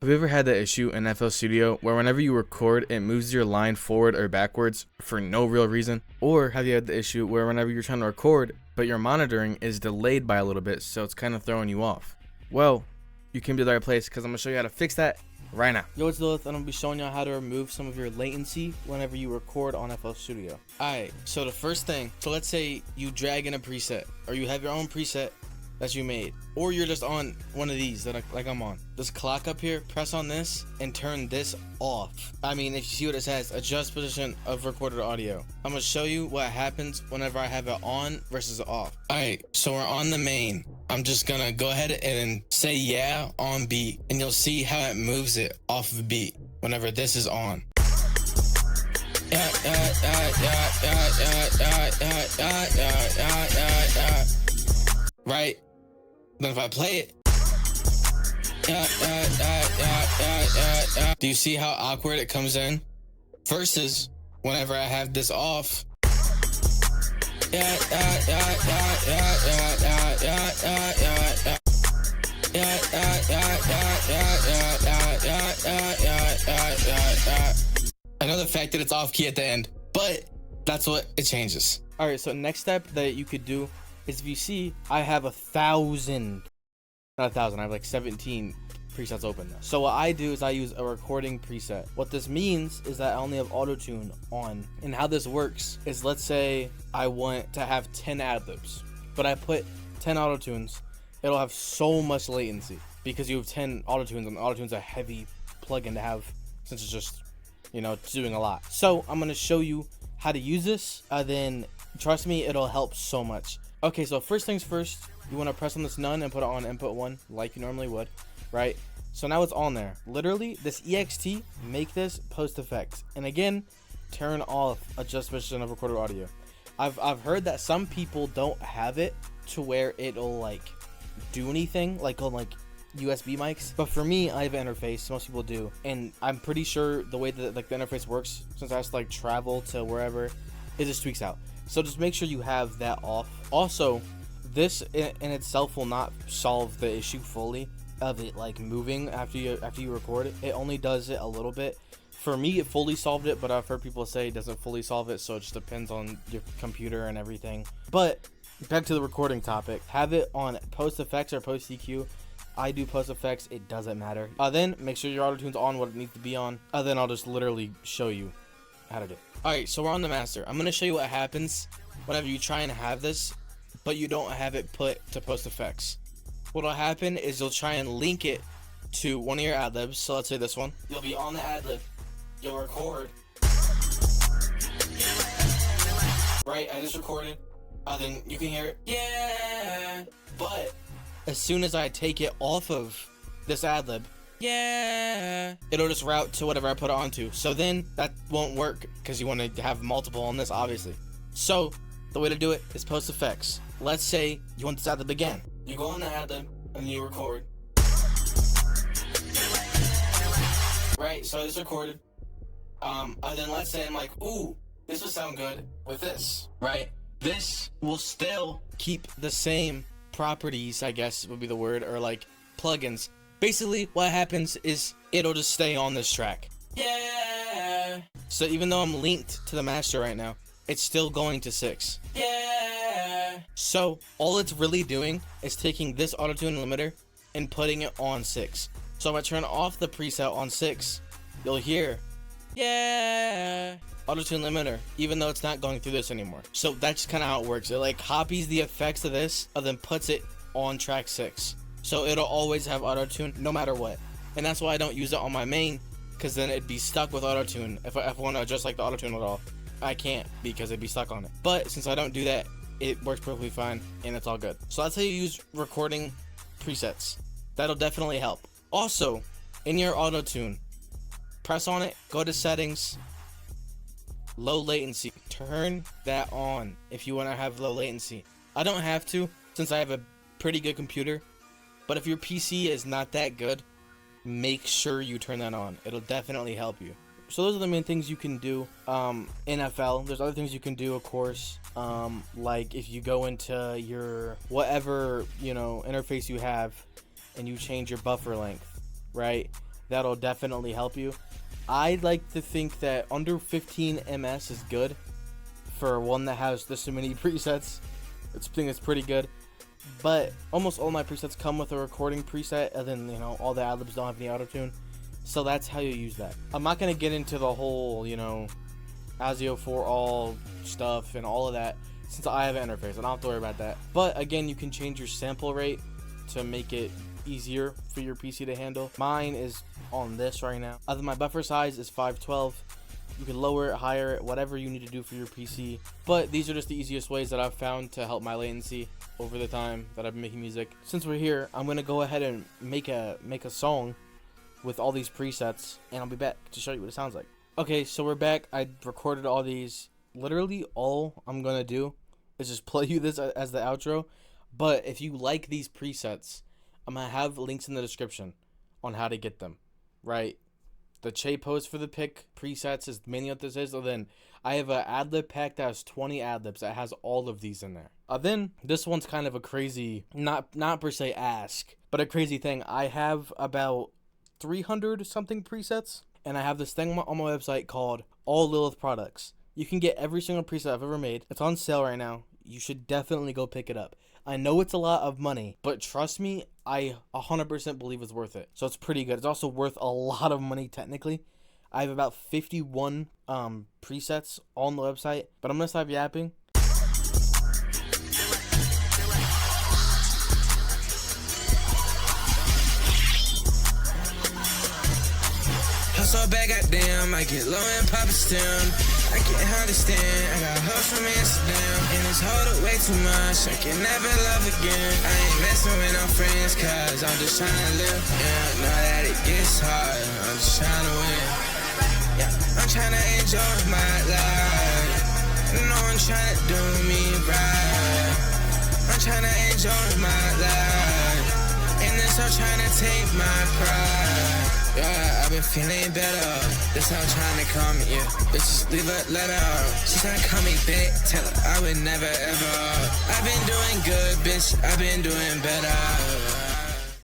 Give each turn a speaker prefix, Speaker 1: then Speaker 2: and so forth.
Speaker 1: Have you ever had that issue in FL Studio where whenever you record, it moves your line forward or backwards for no real reason? Or have you had the issue where whenever you're trying to record, but your monitoring is delayed by a little bit, so it's kind of throwing you off? Well, you came to the right place because I'm going to show you how to fix that right now. Yo, it's Lilith, and I'm going to be showing you how to remove some of your latency whenever you record on FL Studio. Alright, so the first thing, so let's say you drag in a preset, or you have your own preset that you made, or you're just on one of these that like I'm on. This clock up here, press on this and turn this off. I mean, if you see what it says, adjust position of recorded audio. I'm gonna show you what happens whenever I have it on versus off. Alright, so we're on the main. I'm just gonna go ahead and say yeah on beat, and you'll see how it moves it off of beat whenever this is on. Right? Then if I play it, do you see how awkward it comes in? Versus whenever I have this off. I know the fact that it's off key at the end, but that's what it changes. All right, so next step that you could do is, if you see, I have 1,000, not 1,000, I have like 17 presets open now. So what I do is I use a recording preset. What this means is that I only have auto-tune on. And how this works is, let's say I want to have 10 ad-libs, but I put 10 auto-tunes, it'll have so much latency because you have 10 auto-tunes, and auto-tune's a heavy plugin to have since it's just, you know, it's doing a lot. So I'm gonna show you how to use this, then trust me, it'll help so much. Okay, so first things first, you want to press on this none and put it on input 1 like you normally would, right? So now it's on there. Literally, this ext, make this post effects, and again, turn off adjust position of recorded audio. I've heard that some people don't have it to where it'll like do anything like on like USB mics, but for me, I have an interface. Most people do, and I'm pretty sure the way that like the interface works, since I have to like travel to wherever, it just tweaks out. So just make sure you have that off. Also, this in itself will not solve the issue fully of it like moving after you record it. It only does it a little bit. For me, it fully solved it, but I've heard people say it doesn't fully solve it, so it just depends on your computer and everything. But back to the recording topic, have it on post effects or post EQ. I do post effects, it doesn't matter. Then make sure your auto-tune's on what it needs to be on. Then I'll just literally show you how to do it. Alright, so we're on the master. I'm going to show you what happens whenever you try and have this, but you don't have it put to post effects. What'll happen is you'll try and link it to one of your ad-libs. So let's say this one. You'll be on the ad-lib. You'll record. Right, I just recorded. Then you can hear it. Yeah! But as soon as I take it off of this ad-lib, yeah, it'll just route to whatever I put it onto. So then that won't work because you want to have multiple on this, obviously. So the way to do it is post effects. Let's say you want this ad-lib again. You go on the ad-lib and you record. Right, so I just recorded. And then let's say I'm like, ooh, this would sound good with this, right? This will still keep the same properties, I guess would be the word, or like plugins. Basically, what happens is it'll just stay on this track. Yeah. So even though I'm linked to the master right now, it's still going to 6. Yeah. So all it's really doing is taking this auto-tune limiter and putting it on 6. So if I turn off the preset on 6, you'll hear, yeah, auto-tune limiter, even though it's not going through this anymore. So that's kind of how it works. It like copies the effects of this and then puts it on track 6. So it'll always have auto-tune no matter what. And that's why I don't use it on my main, because then it'd be stuck with auto-tune. If I want to adjust like the auto-tune at all, I can't because it'd be stuck on it. But since I don't do that, it works perfectly fine and it's all good. So that's how you use recording presets. That'll definitely help. Also, in your auto-tune, press on it, go to settings, low latency. Turn that on if you want to have low latency. I don't have to since I have a pretty good computer. But if your PC is not that good, make sure you turn that on. It'll definitely help you. So those are the main things you can do in FL. There's other things you can do, of course. Like if you go into your whatever, you know, interface you have and you change your buffer length, right? that'll definitely help you. I like to think that under 15 ms is good for one that has this many presets. I think it's pretty good. But almost all my presets come with a recording preset, and then, you know, all the ad-libs don't have any auto-tune. So that's how you use that. I'm not going to get into the whole, you know, ASIO for all stuff and all of that, since I have an interface. I don't have to worry about that. But again, you can change your sample rate to make it easier for your PC to handle. Mine is on this right now. My buffer size is 512. You can lower it, higher it, whatever you need to do for your PC. But these are just the easiest ways that I've found to help my latency over the time that I've been making music. Since we're here, I'm gonna go ahead and make a song with all these presets, and I'll be back to show you what it sounds like. Okay, so we're back. I recorded all these. Literally all I'm gonna do is just play you this as the outro. But if you like these presets, I'm gonna have links in the description on how to get them, right? The Che post for the pick presets is mainly what this is. So then I have an ad-lib pack that has 20 ad-libs that has all of these in there. Then this one's kind of a crazy, not per se ask, but a crazy thing. I have about 300 something presets, and I have this thing on my website called All Lilith Products. You can get every single preset I've ever made. It's on sale right now. You should definitely go pick it up. I know it's a lot of money, but trust me, I 100% believe it's worth it. So it's pretty good. It's also worth a lot of money technically. I have about 51 presets on the website, but I'm gonna stop yapping.
Speaker 2: Hustle back, goddamn, I get low and pop a stem. I can't understand, I got hoes from Amsterdam, and it's hold way too much, I can never love again. I ain't messing with no friends, cause I'm just trying to live. Yeah, know that it gets hard, I'm just trying to win. Yeah, I'm trying to enjoy my life. No one trying to do me right. I'm trying to enjoy my life, and then so trying to take my pride. Yeah, I've been feeling better. That's how I'm trying to call me, yeah. Bitches leave a letter. She trying to call me back, tell her I would never ever. I've been doing good, bitch, I've been doing better.